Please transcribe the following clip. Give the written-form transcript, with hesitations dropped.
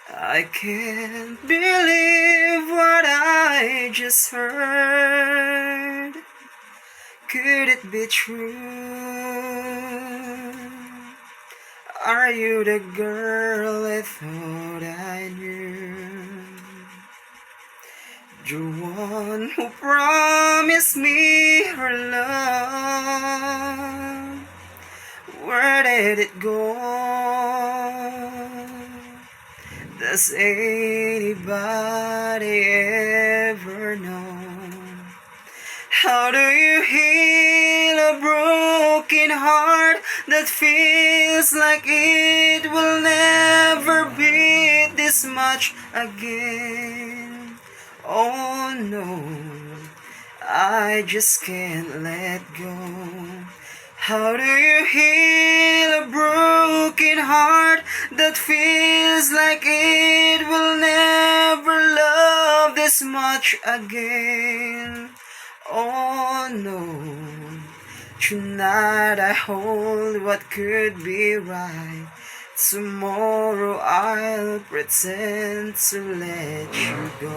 I can't believe what I just heard. Could it be true? Are you the girl I thought I knew? The one who promised me her love. Where did it go? Does anybody ever know? How do you heal a broken heart that feels like it will never beat this much again? Oh no, I just can't let go. How do you heal a broken heart that feels like it will never love this much again? Oh no, tonight I hold what could be right. Tomorrow I'll pretend to let you go.